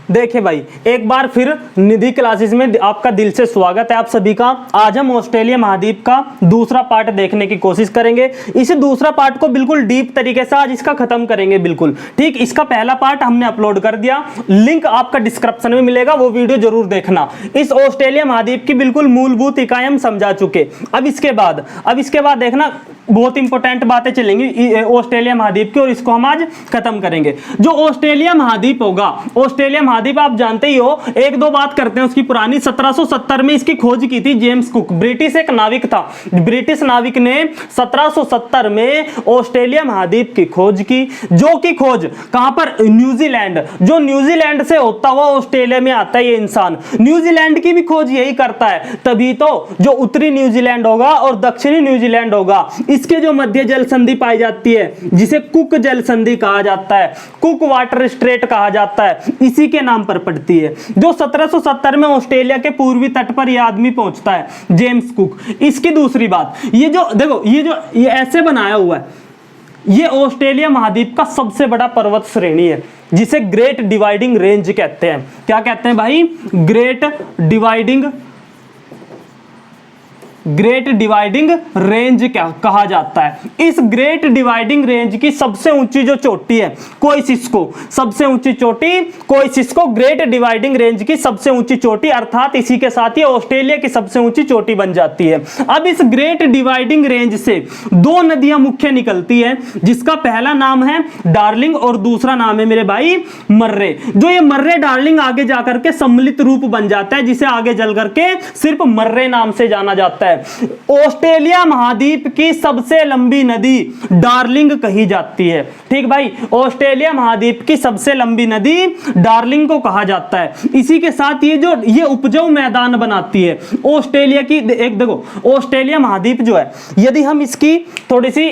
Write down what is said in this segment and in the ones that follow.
देखिए भाई, एक बार फिर निधि क्लासेस में आपका दिल से स्वागत है आप सभी का। आज हम ऑस्ट्रेलिया महाद्वीप का दूसरा पार्ट देखने की कोशिश करेंगे। इस दूसरा पार्ट को बिल्कुल डीप तरीके से आज इसका खत्म करेंगे बिल्कुल ठीक। इसका पहला पार्ट हमने अपलोड कर दिया, लिंक आपका डिस्क्रिप्शन में मिलेगा, वो वीडियो जरूर देखना। इस ऑस्ट्रेलिया महाद्वीप की बिल्कुल मूलभूत इकाई हम समझा चुके। अब इसके बाद देखना बहुत इंपॉर्टेंट बातें चलेंगी ऑस्ट्रेलिया महाद्वीप की, और इसको हम आज खत्म करेंगे। जो ऑस्ट्रेलिया महाद्वीप होगा, ऑस्ट्रेलिया महाद्वीप आप जानते ही हो, एक दो बात करते हैं उसकी पुरानी। 1770 में इसकी खोज की थी जेम्स कुक, ब्रिटिश एक नाविक था। ब्रिटिश नाविक ने 1770 में ऑस्ट्रेलिया महाद्वीप की खोज की, जो की खोज कहां पर, न्यूजीलैंड। जो न्यूजीलैंड से होता हुआ ऑस्ट्रेलिया में आता है ये इंसान, न्यूजीलैंड की भी खोज यही करता है। तभी तो जो उत्तरी न्यूजीलैंड होगा और दक्षिणी न्यूजीलैंड होगा, इसके जो मध्य जल संधि पाई जाती है जिसे कुक जल संधि कहा जाता है, कुक वाटर स्ट्रेट कहा जाता है, इसी के नाम पर पड़ती है। जो 1770 में ऑस्ट्रेलिया के पूर्वी तट पर यह आदमी पहुंचता है, जेम्स कुक। इसकी दूसरी बात, ये जो देखो, ये ऐसे बनाया हुआ है, ये ऑस्ट्रेलिया महाद्वीप का सबसे बड़ा पर्वत श्रेणी है जिसे ग्रेट डिवाइडिंग रेंज कहते हैं। क्या कहते हैं भाई? ग्रेट डिवाइडिंग रेंज क्या कहा जाता है। इस ग्रेट डिवाइडिंग रेंज की सबसे ऊंची जो चोटी है, कोई सिस्को, सबसे ऊंची चोटी कोई सिस्को, ग्रेट डिवाइडिंग रेंज की सबसे ऊंची चोटी, अर्थात इसी के साथ ही ऑस्ट्रेलिया की सबसे ऊंची चोटी बन जाती है। अब इस ग्रेट डिवाइडिंग रेंज से दो नदियां मुख्य निकलती है, जिसका पहला नाम है डार्लिंग और दूसरा नाम है मेरे भाई मर्रे। जो ये मर्रे डार्लिंग आगे जाकर के सम्मिलित रूप बन जाता है, जिसे आगे जल करके सिर्फ मर्रे नाम से जाना जाता है। ऑस्ट्रेलिया महाद्वीप की सबसे लंबी नदी डार्लिंग कही जाती है। ठीक भाई, ऑस्ट्रेलिया महाद्वीप की सबसे लंबी नदी डार्लिंग को कहा जाता है। इसी के साथ ये उपजाऊ मैदान बनाती है ऑस्ट्रेलिया की। एक देखो, ऑस्ट्रेलिया महाद्वीप जो है, यदि हम इसकी थोड़ी सी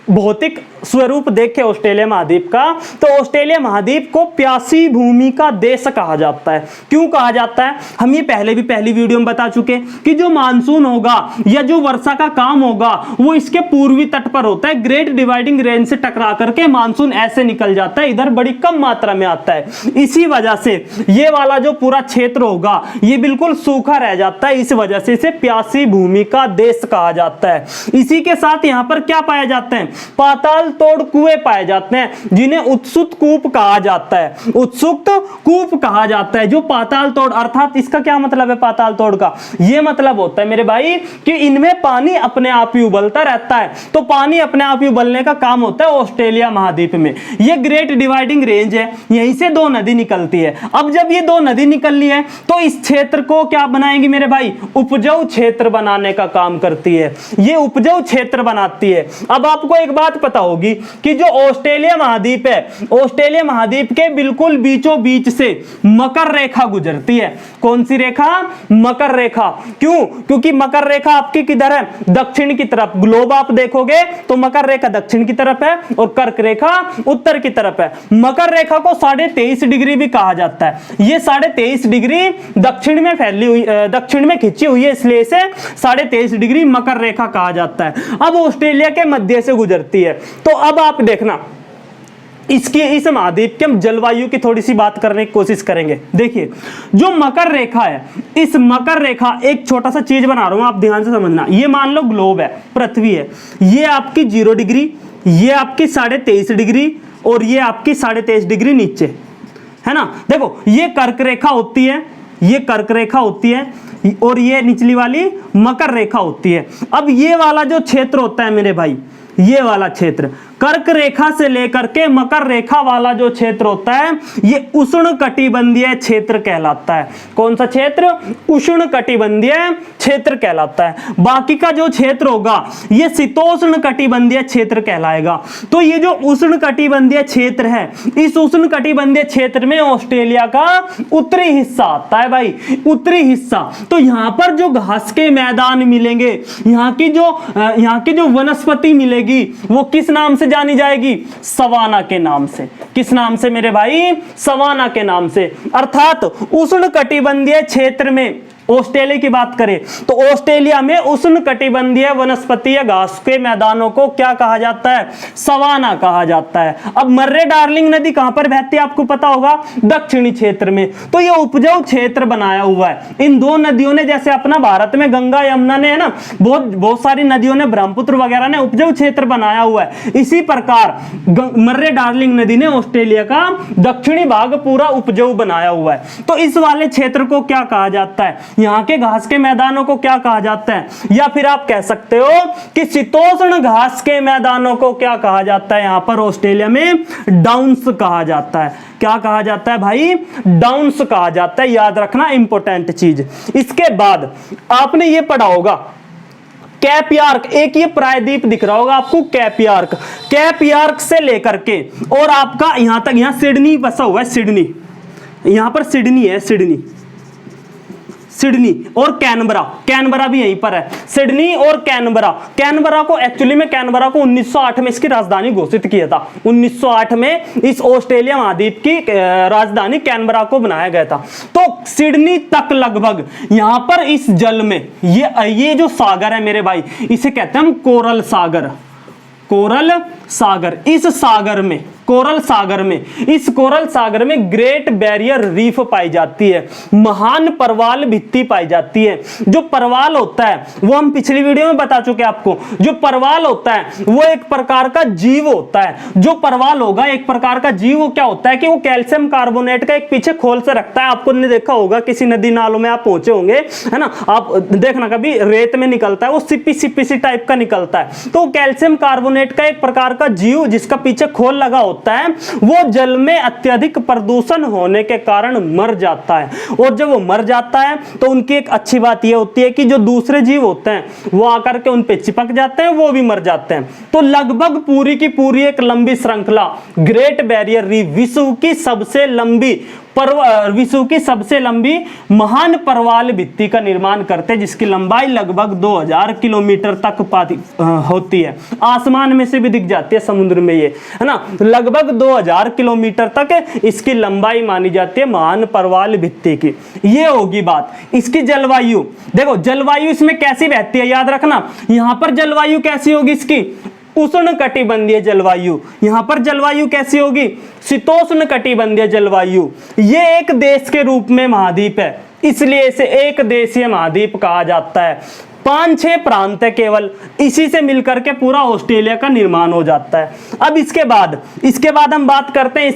भौतिक स्वरूप देखें ऑस्ट्रेलिया महाद्वीप का, तो ऑस्ट्रेलिया महाद्वीप को प्यासी भूमि का देश कहा जाता है। क्यों कहा जाता है? हम ये पहले भी पहली वीडियो में बता चुके कि जो मानसून होगा या जो वर्षा का काम होगा वो इसके पूर्वी तट पर होता है। ग्रेट डिवाइडिंग रेंज से टकरा करके मानसून ऐसे निकल जाता है, इधर बड़ी कम मात्रा में आता है। इसी वजह से ये वाला जो पूरा क्षेत्र होगा ये बिल्कुल सूखा रह जाता है। इस वजह से इसे प्यासी भूमि का देश कहा जाता है। इसी के साथ यहां पर क्या पाया जाता है? पाताल तोड़ कुएं पाए जाते हैं, जिन्हें उत्सुक कूप कहा जाता है। उत्सुक कूप कहा जाता है जो पाताल तोड़, अर्थात इसका क्या मतलब है पाताल तोड़ का? यह मतलब होता है मेरे भाई कि इनमें पानी अपने आप ही उबलता रहता है। तो पानी अपने आप ही उबलने का काम होता है ऑस्ट्रेलिया महाद्वीप में। यह ग्रेट डिवाइडिंग रेंज है, यहीं से दो नदी निकलती है। अब जब ये दो नदी निकल ली है तो इस क्षेत्र को क्या बनाएंगे मेरे भाई? उपजाऊ क्षेत्र बनाने का काम करती है। ये उपजाऊ क्षेत्र बनाती है। अब आपको एक बात पता होगी कि जो ऑस्ट्रेलिया महाद्वीप है, ऑस्ट्रेलिया महाद्वीप के बिल्कुल बीचों बीच से मकर रेखा गुजरती है। कौन सी रेखा? मकर रेखा। क्यों? क्योंकि मकर रेखा आपकी किधर है? दक्षिण की तरफ। ग्लोब आप देखोगे तो मकर रेखा दक्षिण की तरफ है और कर्क रेखा उत्तर की तरफ है। मकर रेखा को 23.5 डिग्री भी कहा जाता है। ये 23.5 डिग्री दक्षिण में फैली हुई, दक्षिण में खिंची हुई है, इसलिए इसे 23.5 डिग्री मकर रेखा कहा जाता है। अब ऑस्ट्रेलिया के मध्य से गुजरती है। तो अब आप देखना, इस महाद्वीप के हम जलवायु की थोड़ी सी बात करने की कोशिश करेंगे। देखिए, जो मकर रेखा है, इस मकर रेखा, एक छोटा सा चीज बना रहा हूं, आप ध्यान से समझना। ये मान लो ग्लोब है, पृथ्वी है, ये आपकी 0 डिग्री, ये आपकी 23.5 डिग्री और ये आपकी 23.5 डिग्री नीचे है ना। देखो, ये कर्क रेखा होती है, ये कर्क रेखा होती है और ये निचली वाली मकर रेखा होती है। अब ये वाला जो क्षेत्र होता है मेरे भाई, ये वाला क्षेत्र कर्क रेखा से लेकर के मकर रेखा वाला जो क्षेत्र होता है ये उष्ण कटिबंधीय क्षेत्र कहलाता है। कौन सा क्षेत्र? उष्ण कटिबंधीय क्षेत्र कहलाता है। बाकी का जो क्षेत्र होगा ये शीतोष्ण कटिबंधीय क्षेत्र कहलाएगा। तो ये जो उष्ण कटिबंधीय क्षेत्र है, इस उष्ण कटिबंधीय क्षेत्र में ऑस्ट्रेलिया का उत्तरी हिस्सा आता है भाई, उत्तरी हिस्सा। तो यहां पर जो घास के मैदान मिलेंगे, यहाँ की जो वनस्पति मिलेगी वो किस नाम से जानी जाएगी? सवाना के नाम से। किस नाम से मेरे भाई? सवाना के नाम से। अर्थात उष्ण कटिबंधीय क्षेत्र में ऑस्ट्रेलिया की बात करें तो ऑस्ट्रेलिया में उष्णकटिबंधीय वनस्पतीय घास के मैदानों को क्या कहा जाता है? सवाना कहा जाता है। अब मर्रे डार्लिंग नदी कहां पर बहती है आपको पता होगा? दक्षिणी क्षेत्र में। तो ये उपजाऊ क्षेत्र बनाया हुआ है। इन दो नदियों ने, जैसे अपना भारत में गंगा यमुना ने है ना, बहुत सारी नदियों ने, ब्रह्मपुत्र वगैरह ने उपजाऊ क्षेत्र बनाया हुआ है। इसी प्रकार मर्रे डार्लिंग नदी ने ऑस्ट्रेलिया का दक्षिणी भाग पूरा उपजाऊ बनाया हुआ है। तो इस वाले क्षेत्र को क्या कहा जाता है? यहाँ के घास के मैदानों को क्या कहा जाता है? या फिर आप कह सकते हो कि शीतोष्ण घास के मैदानों को क्या कहा जाता है? यहां पर ऑस्ट्रेलिया में डाउन्स कहा जाता है। क्या कहा जाता है भाई? डाउन्स कहा जाता है। याद रखना इंपॉर्टेंट चीज। इसके बाद आपने ये पढ़ा होगा कैप यार्क, एक ये प्रायद्वीप दिख रहा होगा आपको, कैप यार्क। कैप यार्क से लेकर के और आपका यहां तक, यहां सिडनी बसा हुआ है, सिडनी, यहां पर सिडनी है, सिडनी, सिडनी और कैनबरा, कैनबरा भी यहीं पर है। सिडनी और कैनबरा, कैनबरा को एक्चुअली में, कैनबरा को 1908 में इसकी राजधानी घोषित किया था। 1908 में इस ऑस्ट्रेलिया महाद्वीप की राजधानी कैनबरा को बनाया गया था। तो सिडनी तक लगभग यहां पर इस जल में ये जो सागर है मेरे भाई, इसे कहते हैं हम कोरल सागर, कोरल सागर। इस सागर में, कोरल सागर में, इस कोरल सागर में ग्रेट बैरियर रीफ पाई जाती है, महान परवाल भित्ति पाई जाती है। जो परवाल होता है वो हम पिछली वीडियो में बता चुके आपको। जो परवाल होता है वो एक प्रकार का जीव होता है। जो परवाल होगा एक प्रकार का जीव, वो क्या होता है कि वो कैल्शियम कार्बोनेट का एक पीछे खोल से रखता है। आपको ने देखा होगा किसी नदी नालों में आप पहुंचे होंगे, है ना, आप देखना कभी रेत में निकलता है, वो सिप्पी सिप्पी सी टाइप का निकलता है। तो कैल्शियम कार्बोनेट का एक प्रकार का जीव जिसका पीछे खोल लगा होता है, वो जल में अत्यधिक प्रदूषण होने के कारण मर जाता है। और जब वो मर जाता है तो उनकी एक अच्छी बात ये होती है कि जो दूसरे जीव होते हैं वो आकर के उन पे चिपक जाते हैं, वो भी मर जाते हैं। तो लगभग पूरी की पूरी एक लंबी श्रृंखला ग्रेट बैरियर रीफ, विश्व की सबसे लंबी महान परवाल भित्ति का निर्माण करते हैं, जिसकी लंबाई लगभग 2000 किलोमीटर तक होती है। आसमान में से भी दिख जाती है, समुद्र में, ये है ना, लगभग 2000 किलोमीटर तक इसकी लंबाई मानी जाती है महान परवाल भित्ति की। ये होगी बात। इसकी जलवायु देखो, जलवायु इसमें कैसी बहती है याद रखना। यहां पर जलवायु कैसी होगी इसकी? उष्णकटिबंधीय जलवायु। यहां पर जलवायु कैसी होगी? शीतोष्ण कटिबंधीय जलवायु। ये एक देश के रूप में महाद्वीप है, इसलिए इसे एक देशीय महाद्वीप कहा जाता है। 5-6 प्रांत है केवल, इसी से मिलकर के पूरा ऑस्ट्रेलिया का निर्माण हो जाता है। अब इसके बाद हम बात करते हैं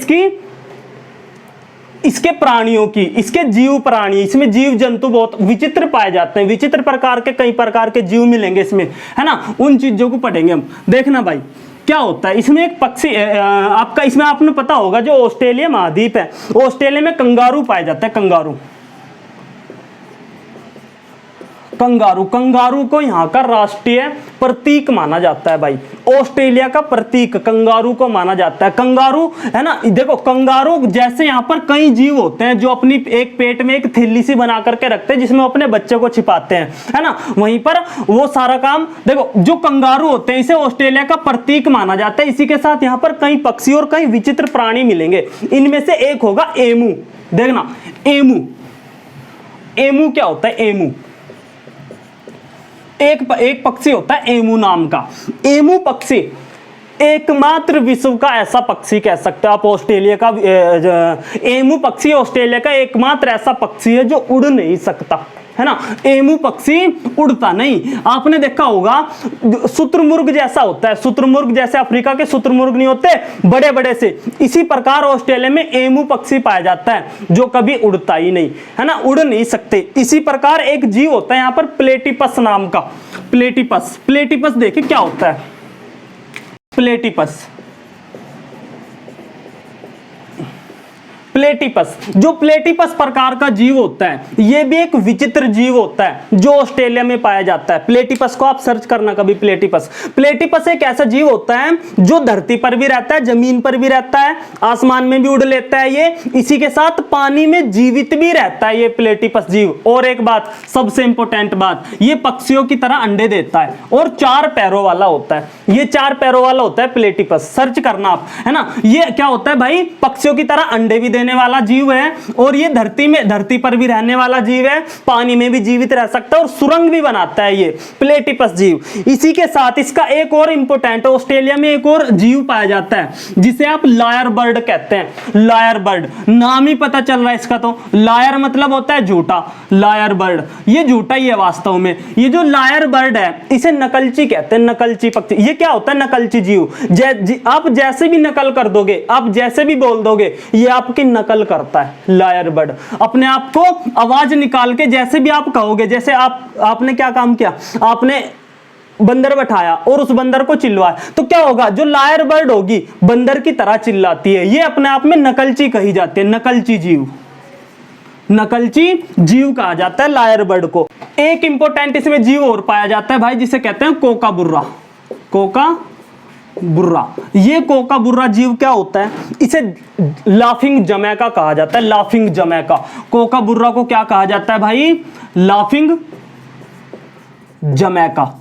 इसके प्राणियों की, इसके जीव प्राणी। इसमें जीव जंतु बहुत विचित्र पाए जाते हैं, विचित्र प्रकार के कई प्रकार के जीव मिलेंगे इसमें, है ना। उन चीजों को पढ़ेंगे हम। देखना भाई क्या होता है इसमें। एक पक्षी आपका, इसमें आपने पता होगा जो ऑस्ट्रेलिया महाद्वीप है, ऑस्ट्रेलिया में कंगारू पाए जाते हैं। कंगारू को यहाँ का राष्ट्रीय प्रतीक माना जाता है भाई। ऑस्ट्रेलिया का प्रतीक कंगारू को माना जाता है। कंगारू, है ना, देखो कंगारू जैसे यहाँ पर कई जीव होते हैं जो अपनी एक पेट में एक थैली सी बना करके रखते हैं जिसमें अपने बच्चे को छिपाते हैं, है ना, वहीं पर वो सारा काम। देखो जो कंगारू होते हैं इसे ऑस्ट्रेलिया का प्रतीक माना जाता है। इसी के साथ यहाँ पर कई पक्षी और कई विचित्र प्राणी मिलेंगे। इनमें से एक होगा एमू। देखना एमू क्या होता है? एमू एक पक्षी होता है एमू नाम का। एमू पक्षी एकमात्र विश्व का ऐसा पक्षी कह सकते हो आप, ऑस्ट्रेलिया का एमू पक्षी ऑस्ट्रेलिया का एकमात्र ऐसा पक्षी है जो उड़ नहीं सकता, है ना। एमू पक्षी उड़ता नहीं। आपने देखा होगा शुतुरमुर्ग जैसा होता है, शुतुरमुर्ग जैसे अफ्रीका के शुतुरमुर्ग नहीं होते बड़े बड़े से, इसी प्रकार ऑस्ट्रेलिया में एमू पक्षी पाया जाता है जो कभी उड़ता ही नहीं, है ना, उड़ नहीं सकते। इसी प्रकार एक जीव होता है यहाँ पर प्लेटिपस नाम का। प्लेटिपस देखिए क्या होता है। प्लेटिपस, जो प्लेटिपस प्रकार का जीव होता है, यह भी एक विचित्र जीव होता है जो ऑस्ट्रेलिया में पाया जाता है। प्लेटिपस को आप सर्च करना कभी। प्लेटिपस एक ऐसा जीव होता है जो धरती पर भी रहता है, जमीन पर भी रहता है, आसमान में भी उड़ लेता है ये, इसी के साथ पानी में जीवित भी रहता है ये प्लेटिपस जीव। और एक बात, सबसे इंपॉर्टेंट बात, ये पक्षियों की तरह अंडे देता है और 4 पैरों वाला होता है। ये 4 पैरों वाला होता है प्लेटिपस, सर्च करना आप, है ना। ये क्या होता है भाई? पक्षियों की तरह अंडे भी देने उड़ने वाला जीव है और ये धरती पर भी रहने वाला जीव है, पानी में भी जीवित रह सकता है और सुरंग भी बनाता है ये प्लेटिपस जीव। इसी के साथ इसका एक और इंपॉर्टेंट, ऑस्ट्रेलिया में एक और जीव पाया जाता है जिसे आप लायर बर्ड कहते हैं। लायर बर्ड, नाम ही पता चल रहा है इसका, तो लायर मतलब होता है झूठा, लायर बर्ड ये झूठा ही है वास्तव में। ये जो लायर बर्ड है इसे नकलची कहते हैं, नकलची पक्षी। ये क्या होता है? नकलची जीव। आप जैसे भी नकल कर दोगे, आप जैसे भी बोल दोगे, ये आपकी नकल करता है। लायर बर्ड अपने आप को आवाज निकाल के जैसे भी आप कहोगे, जैसे आपने क्या काम किया, आपने बंदर बैठाया और उस बंदर को चिल्लाया, तो क्या होगा? जो लायर बर्ड होगी बंदर की तरह चिल्लाती है। ये अपने आप में नकलची कही जाती है, नकलची जीव, नकलची जीव कहा जाता है लायर बर्ड को। एक इंपॉर्टेंट इसमें जीव और पाया जाता है भाई, जिसे कहते हैं कोकाबुर्रा। कोकाबुर्रा, ये कोकाबुर्रा जीव क्या होता है? इसे लाफिंग जमैका कहा जाता है, लाफिंग जमैका। कोकाबुर्रा को क्या कहा जाता है भाई? Laughing Jamaica.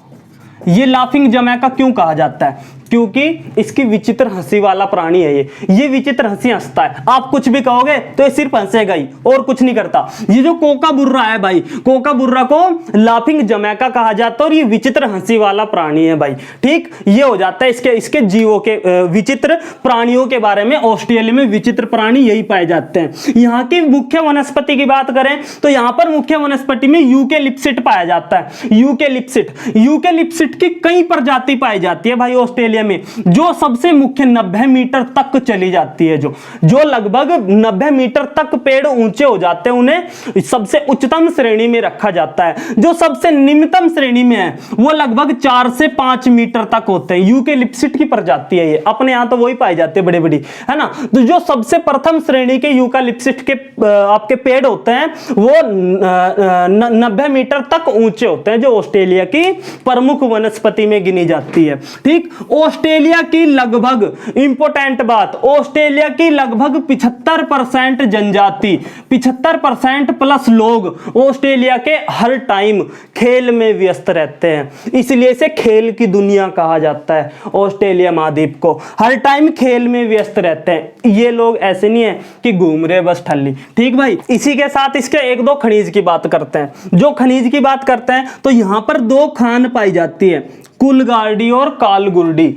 ये लाफिंग जमैका क्यों कहा जाता है? क्योंकि इसकी विचित्र हंसी वाला प्राणी है ये विचित्र हंसी हंसता है। आप कुछ भी कहोगे तो ये सिर्फ हंसेगा ही और कुछ नहीं करता। ये जो कोकाबुर्रा है भाई, कोकाबुर्रा को लाफिंग जमैका कहा जाता है और ये विचित्र हंसी वाला प्राणी है भाई। ठीक, ये हो जाता है इसके जीवों के, विचित्र प्राणियों के बारे में। ऑस्ट्रेलिया में विचित्र प्राणी यही पाए जाते हैं। यहाँ की मुख्य वनस्पति की बात करें तो यहाँ पर मुख्य वनस्पति में यूकेलिप्सिट पाया जाता है। यूकेलिप्सिट की कई प्रजाति पाई जाती है भाई ऑस्ट्रेलिया में, जो सबसे मुख्य 90 मीटर तक चली जाती है। जो लगभग 90 मीटर तक पेड़ ऊंचे हो जाते हैं, उन्हें सबसे उच्चतम श्रेणी में रखा जाता है। जो सबसे निम्नतम श्रेणी में है वो लगभग 4 से 5 मीटर तक होते हैं। यूकेलिप्सिट की प्रजाति है ये, अपने यहां तो वही पाई जाती है बड़ी बड़ी, है ना। तो जो सबसे प्रथम श्रेणी के यूकेलिप्सिट के आपके पेड़ होते हैं वो 90 मीटर तक ऊंचे होते हैं, जो ऑस्ट्रेलिया की प्रमुख वनस्पति में गिनी जाती है। ठीक, ऑस्ट्रेलिया की लगभग इंपॉर्टेंट बात, ऑस्ट्रेलिया की लगभग 75% जनजाति, 75% प्लस लोग ऑस्ट्रेलिया के हर टाइम खेल में व्यस्त रहते हैं। इसलिए इसे खेल की दुनिया कहा जाता है। ऑस्ट्रेलिया महाद्वीप को हर टाइम खेल में व्यस्त रहते हैं। ये लोग ऐसे नहीं है कि घूम रहे बस ठल्ली। ठीक भाई, इसी के साथ इसके एक दो खनिज की बात करते हैं। जो खनिज की बात करते हैं तो यहां पर 2 खान पाई जाती है, कुलगार्डी और कालगुर्डी।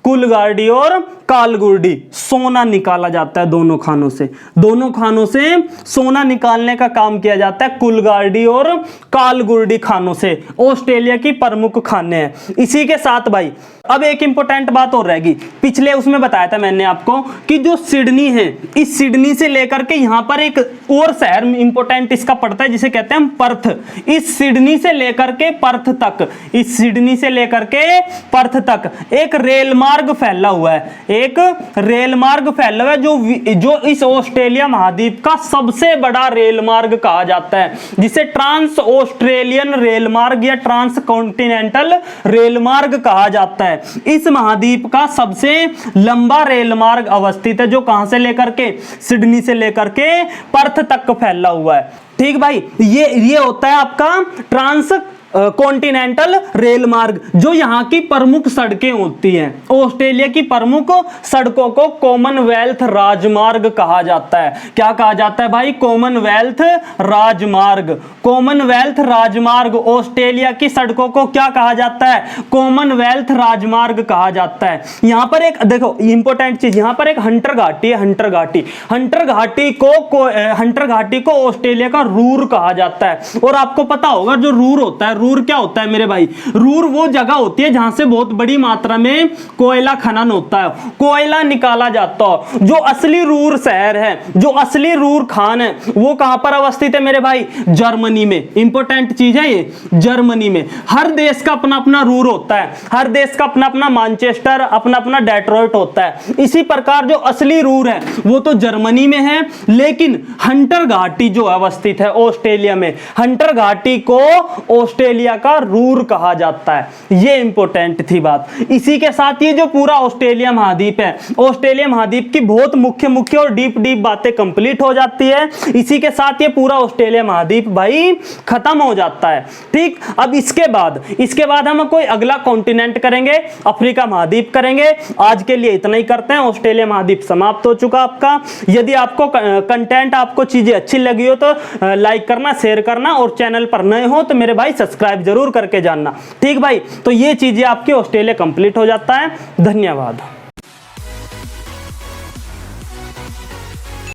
कुलगार्डी और कालगुर्डी, सोना निकाला जाता है दोनों खानों से। दोनों खानों से सोना निकालने का काम किया जाता है कुलगार्डी और कालगुर्डी खानों से। ऑस्ट्रेलिया की प्रमुख खाने हैं। इसी के साथ भाई अब एक इंपॉर्टेंट बात और रहेगी, पिछले उसमें बताया था मैंने आपको कि जो सिडनी है, इस सिडनी से लेकर के यहां पर एक और शहर इंपॉर्टेंट इसका पड़ता है जिसे कहते हैं पर्थ। इस सिडनी से लेकर के पर्थ तक, इस सिडनी से लेकर के पर्थ तक एक रेल मार्ग फैला हुआ है, एक रेल मार्ग फैला हुआ है जो इस ऑस्ट्रेलिया महाद्वीप का सबसे बड़ा रेल मार्ग कहा जाता है, जिसे ट्रांस ऑस्ट्रेलियन रेल मार्ग या ट्रांस कॉन्टिनेंटल रेल मार्ग कहा जाता है। इस महाद्वीप का सबसे लंबा रेल मार्ग अवस्थित है, जो कहां से लेकर के, सिडनी से लेकर के पर्थ तक फैला हुआ है। ठीक भाई, ये होता है आपका ट्रांस कॉन्टिनेंटल रेल मार्ग, जो यहाँ की प्रमुख सड़कें होती हैं। ऑस्ट्रेलिया की प्रमुख सड़कों को कॉमनवेल्थ राजमार्ग कहा जाता है। क्या कहा जाता है भाई? कॉमनवेल्थ राजमार्ग। कॉमनवेल्थ राजमार्ग, ऑस्ट्रेलिया की सड़कों को क्या कहा जाता है? कॉमनवेल्थ राजमार्ग कहा जाता है। यहाँ पर एक देखो इंपॉर्टेंट चीज, यहाँ पर एक हंटर घाटी है, हंटर घाटी। हंटर घाटी को ऑस्ट्रेलिया का रूर कहा जाता है। और आपको पता होगा जो रूर होता है, रूर क्या होता है मेरे भाई? रूर वो जगह होती है जहां से बहुत बड़ी मात्रा में कोयला खनन होता है, कोयला निकाला जाता है। जो असली रूर शहर है, जो असली रूर खान है, वो कहां पर अवस्थित है मेरे भाई? जर्मनी में। इंपॉर्टेंट चीज है ये, जर्मनी में। हर देश का अपना अपना रूर होता है, हर देश का अपना अपना मैनचेस्टर, अपना अपना डेट्रॉइट होता है। इसी प्रकार जो असली रूर है वो तो जर्मनी में है, लेकिन हंटर घाटी जो अवस्थित है ऑस्ट्रेलिया में, हंटर घाटी को ऑस्ट्रेलिया ऑस्ट्रेलिया का रूर कहा जाता है। ये इंपॉर्टेंट थी बात। इसी के साथ ये जो पूरा ऑस्ट्रेलिया महाद्वीप है, ऑस्ट्रेलिया महाद्वीप की बहुत मुख्य मुख्य और डीप डीप बातें कंप्लीट हो जाती है। इसी के साथ ये पूरा ऑस्ट्रेलिया महाद्वीप भाई खत्म हो जाता है। ठीक, अब इसके बाद हम कोई अगला कॉन्टिनेंट करेंगे, अफ्रीका महाद्वीप करेंगे। आज के लिए इतना ही करते हैं। ऑस्ट्रेलिया महाद्वीप समाप्त हो चुका आपका। यदि आपको कंटेंट, आपको चीजें अच्छी लगी हो तो लाइक करना, शेयर करना, और चैनल पर नए हो तो मेरे भाई सब्सक्राइब जरूर करके जानना। ठीक भाई, तो ये चीजें आपकी ऑस्ट्रेलिया कंप्लीट हो जाता है। धन्यवाद।